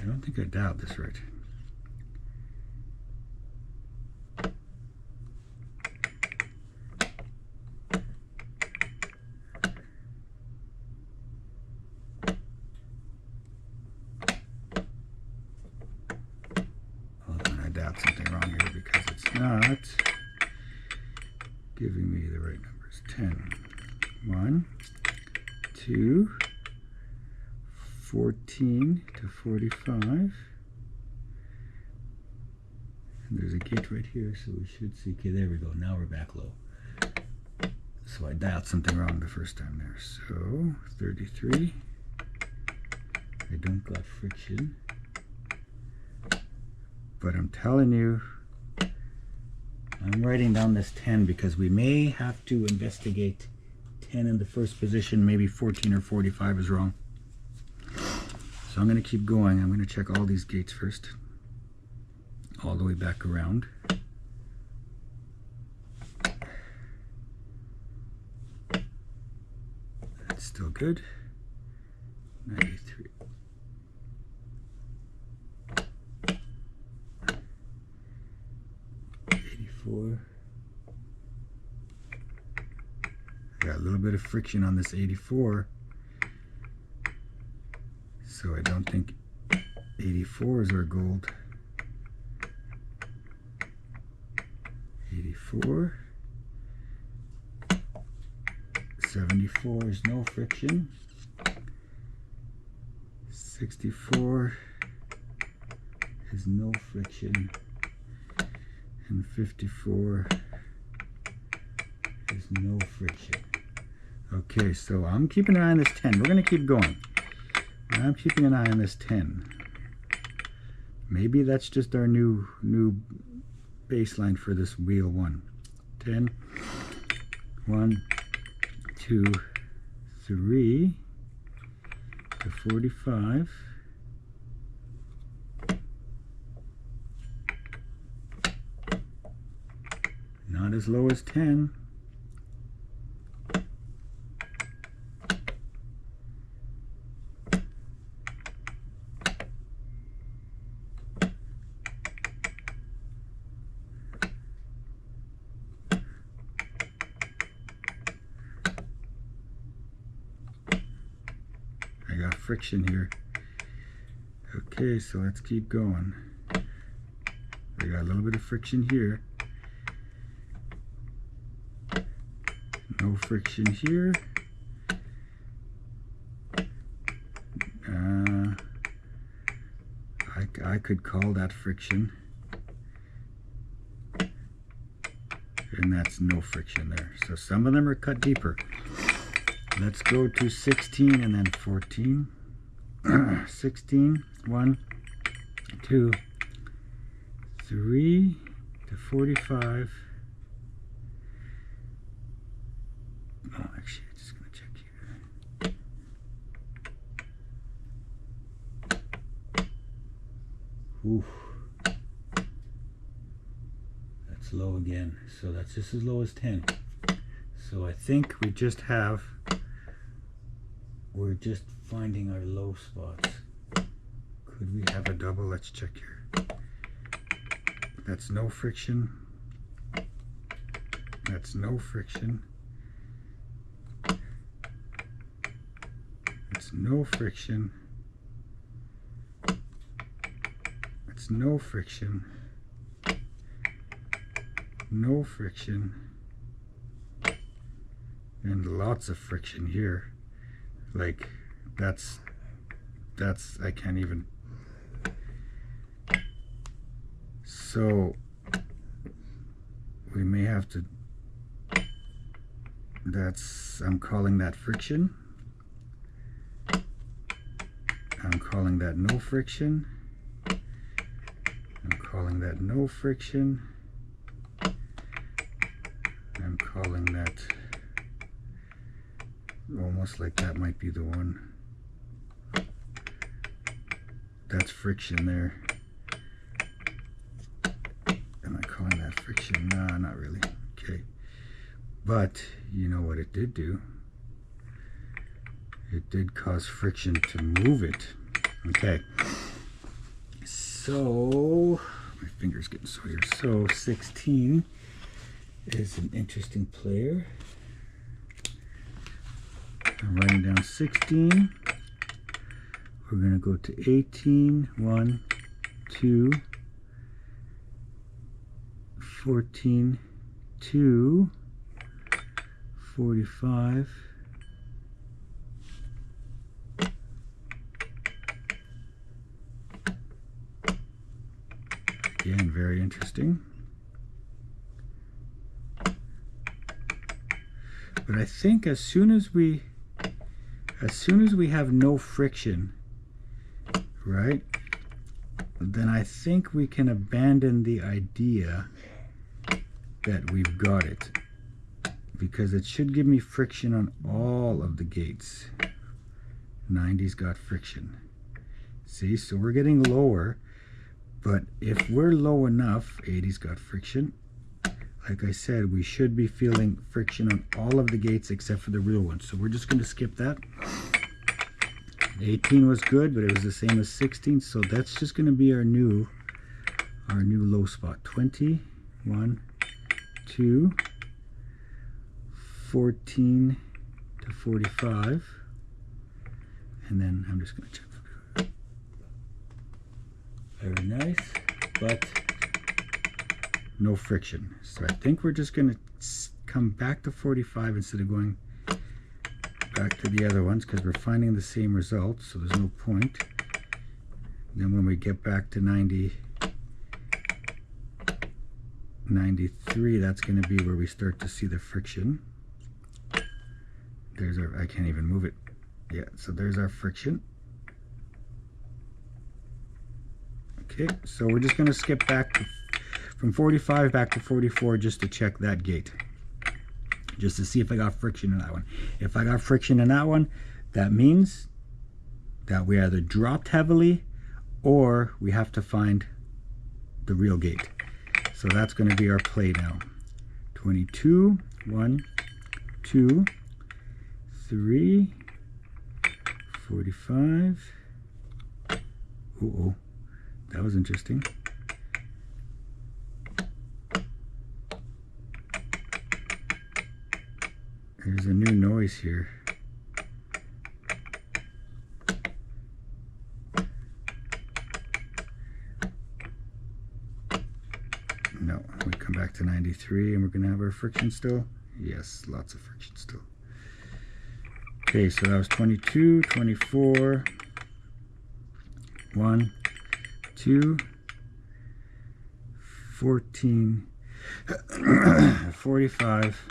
I don't think I dialed this right. Something wrong here because it's not giving me the right numbers. 10, 1, 2, 14 to 45. And there's a gate right here, so we should see. Okay, there we go. Now we're back low. So I dialed something wrong the first time there. So 33. I don't got friction. But I'm telling you, I'm writing down this 10 because we may have to investigate 10 in the first position. Maybe 14 or 45 is wrong. So I'm going to keep going. I'm going to check all these gates first, all the way back around. That's still good. 93. Got a little bit of friction on this 84, so I don't think 84 is our gold. 84, 74 is no friction, 64 is no friction, and 54 is no friction. Okay, so I'm keeping an eye on this 10. We're going to keep going. I'm keeping an eye on this 10. Maybe that's just our new baseline for this wheel 1. 10, 1, 2, 3 to 45. Not as low as 10. I got friction here. Okay, so let's keep going. We got a little bit of friction here. No friction here. I could call that friction. And that's no friction there. So some of them are cut deeper. Let's go to 16 and then 14. 16, 1, 2, 3 to 45. Oh, actually, I'm just going to check here. Oof. That's low again. So that's just as low as 10. So I think we just have, we're just finding our low spots. Could we have a double? Let's check here. That's no friction. That's no friction. It's no friction. It's no friction. No friction. And lots of friction here. Like that's I can't even. So we may have to, I'm calling that friction. I'm calling that no friction. I'm calling that no friction. I'm calling that almost like that might be the one. That's friction there. Am I calling that friction? Nah, not really. Okay. But you know what it did do? It did cause friction to move it. Okay. So, my finger's getting sore here. So, 16 is an interesting player. I'm writing down 16. We're going to go to 18, 1, 2, 14, 2, 45, again, very interesting. But I think as soon as we have no friction, right, then I think we can abandon the idea that we've got it, because it should give me friction on all of the gates. 90's got friction. See, so we're getting lower, but if we're low enough, 80's got friction. Like I said, we should be feeling friction on all of the gates except for the real ones. So we're just going to skip that. 18 was good, but it was the same as 16. So that's just going to be our new low spot. 20, 1, 2, 14 to 45. And then I'm just going to check. Very nice, but no friction. So I think we're just going to come back to 45 instead of going back to the other ones, because we're finding the same results, so there's no point. Then when we get back to 93, that's going to be where we start to see the friction. There's our, I can't even move it. Yeah, so there's our friction. Okay, so we're just going to skip back from 45 back to 44 just to check that gate, just to see if I got friction in that one. If I got friction in that one, that means that we either dropped heavily or we have to find the real gate. So that's going to be our play now. 22, 1, 2, 3, 45. Uh-oh, that was interesting. There's a new noise here. No, we come back to 93 and we're going to have our friction still. Yes, lots of friction still. Okay, so that was 22, 24, 1, 2, 14, 45.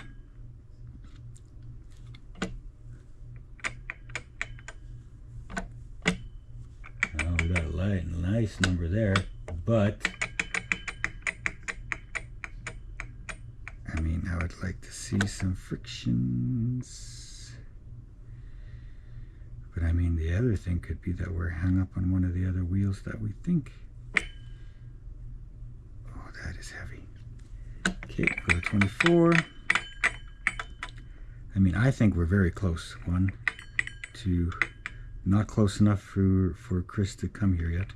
Oh, we got a nice number there, but I mean, I would like to see some frictions. But I mean, the other thing could be that we're hung up on one of the other wheels that we think. Oh, that is heavy. Okay, go to 24. I mean, I think we're very close. 1, 2, not close enough for Chris to come here yet.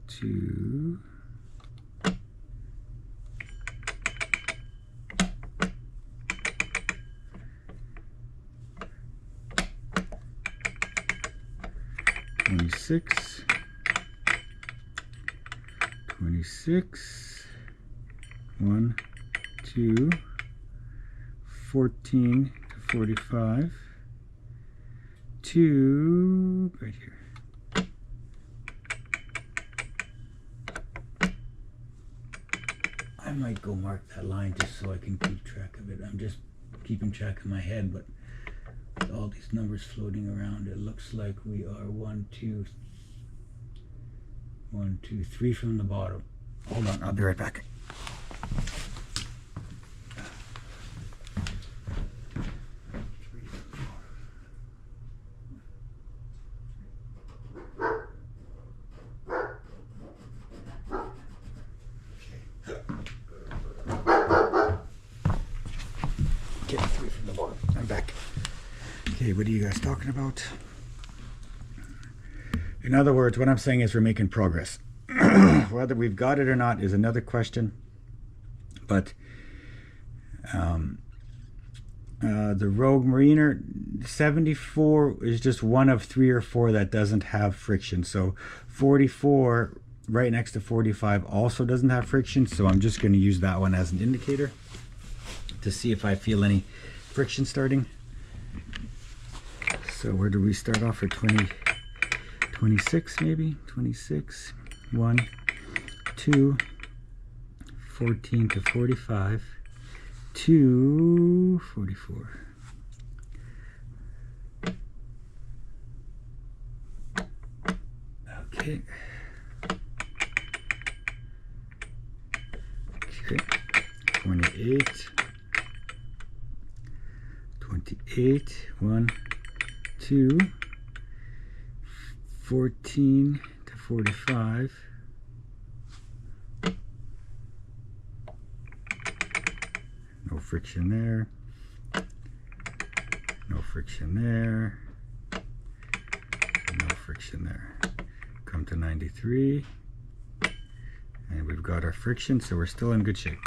2. Twenty-six, 1, 2, 14 to 45, 2, right here. I might go mark that line just so I can keep track of it. I'm just keeping track in my head, but with all these numbers floating around, it looks like we are 1, 2, 3 from the bottom. Hold on, I'll be right back. Okay, 3 from the bottom. I'm back. Okay, what are you guys talking about? In other words, what I'm saying is we're making progress. Whether we've got it or not is another question. But the Rogue Mariner 74 is just one of 3 or 4 that doesn't have friction. So 44 right next to 45 also doesn't have friction. So I'm just going to use that one as an indicator to see if I feel any friction starting. So where do we start off for 26 maybe? 26, 1, 2, 14 to 45, 2, 44. Okay. Okay. 28, 1, 2, 14 to 45, no friction there, no friction there, no friction there. Come to 93 and we've got our friction, so we're still in good shape.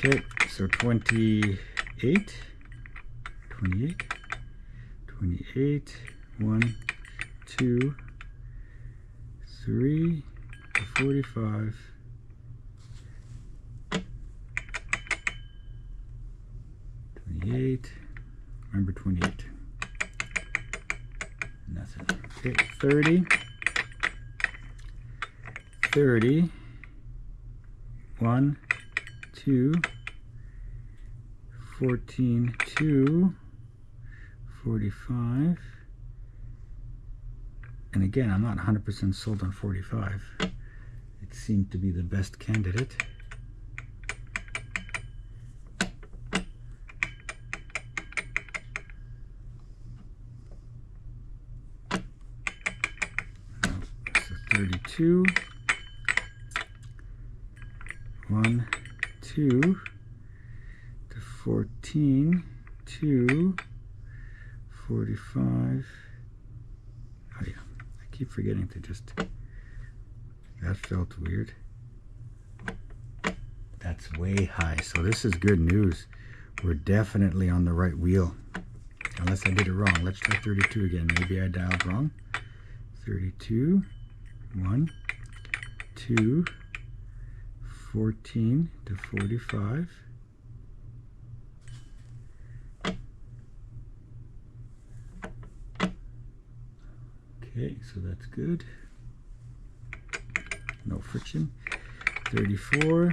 Okay, so 28, 1, 2, 3 to 45. 28, remember 28. Nothing. Okay, 30, 30, 1, 2, 14, 2, 45. And again, I'm not 100% sold on 45. It seemed to be the best candidate. So 32, 1, 2 to 14, 2, 45. Oh yeah, I keep forgetting to just, that felt weird. That's way high, so this is good news. We're definitely on the right wheel. Unless I did it wrong. Let's try 32 again. Maybe I dialed wrong. 32, 1, 2, 14 to 45. Okay, so that's good. No friction. 34,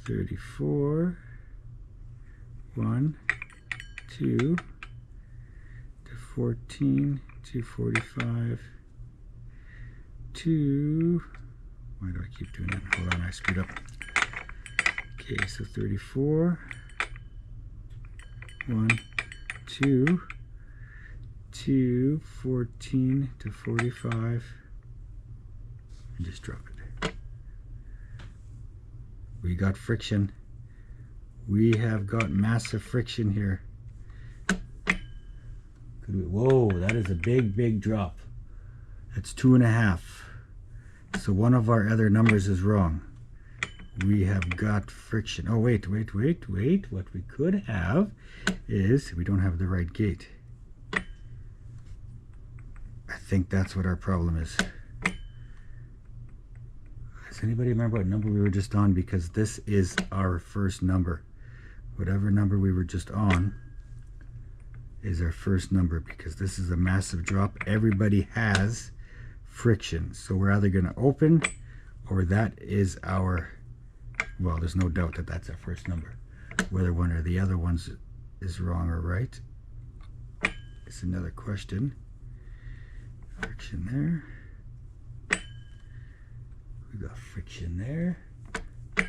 34, 1, 2 to 14 to 45, 2. Why do I keep doing that? Hold on, I screwed up. Okay, so 34, 1, 2, 2, 14 to 45, and just drop it. We got friction. We have got massive friction here. Whoa, that is a big drop. That's 2.5. So one of our other numbers is wrong. We have got friction. Oh, wait. What we could have is we don't have the right gate. I think that's what our problem is. Does anybody remember what number we were just on? Because this is our first number. Whatever number we were just on is our first number, because this is a massive drop. Everybody has friction, so we're either going to open, or that is our, well, there's no doubt that that's our first number. Whether one or the other ones is wrong or right is another question. Friction there. We got friction there. That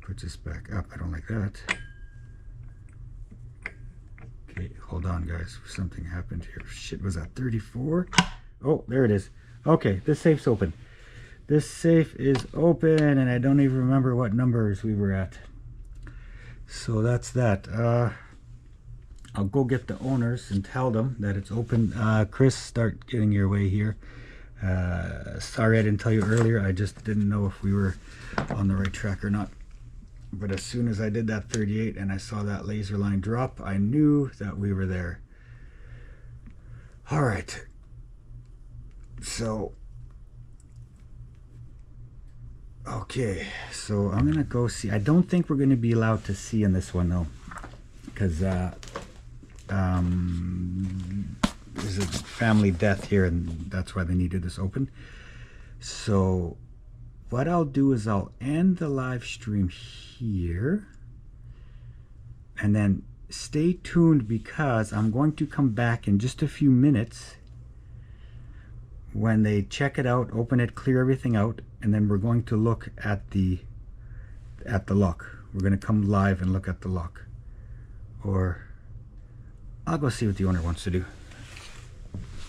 puts us back up. I don't like that. Okay, hold on, guys. Something happened here. Shit, was that 34? Oh, there it is. Okay, this safe's open. This safe is open, and I don't even remember what numbers we were at. So that's that. I'll go get the owners and tell them that it's open. Chris, start getting your way here. Sorry I didn't tell you earlier. I just didn't know if we were on the right track or not. But as soon as I did that 38 and I saw that laser line drop, I knew that we were there. All right. So, okay. So I'm going to go see. I don't think we're going to be allowed to see in this one, though. Because there's a family death here, and that's why they needed this open. So what I'll do is I'll end the live stream here, and then stay tuned, because I'm going to come back in just a few minutes when they check it out, open it, clear everything out, and then we're going to look at the lock. We're going to come live and look at the lock, or I'll go see what the owner wants to do.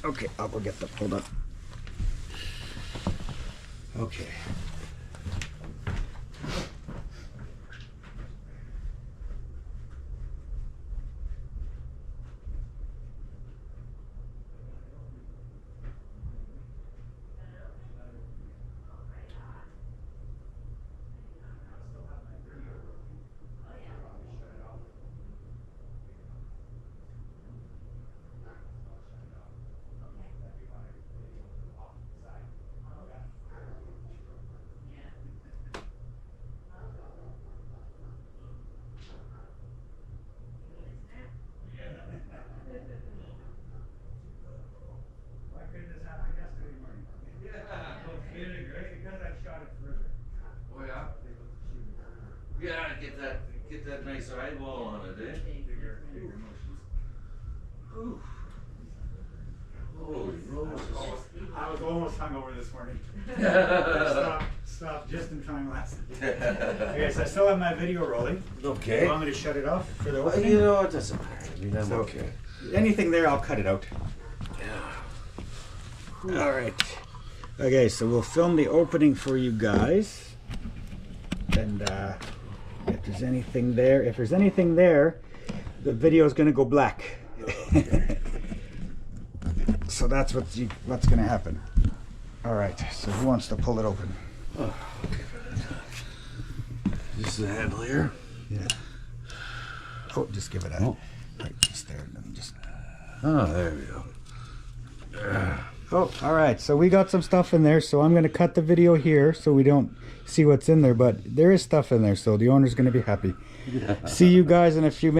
Okay, I'll go get them. Hold on. Okay. Get that nice eyeball on it, eh? Ooh. Holy Moses. I was almost hungover this morning. Stop just in time last. Okay, so I still have my video rolling. Okay. You want me to shut it off for the opening? You know, it doesn't matter. I mean, I'm So, okay. Anything there, I'll cut it out. Yeah. All right. Okay, so we'll film the opening for you guys. And if there's anything there, the video is going to go black. Okay. So that's what's going to happen. All right. So who wants to pull it open? Oh, okay. This is the handle here. Yeah. Oh, just give it a. Right, just there, and then just. Oh, there we go. Oh, all right. So we got some stuff in there. So I'm going to cut the video here so we don't see what's in there. But there is stuff in there, so the owner's going to be happy. See you guys in a few minutes.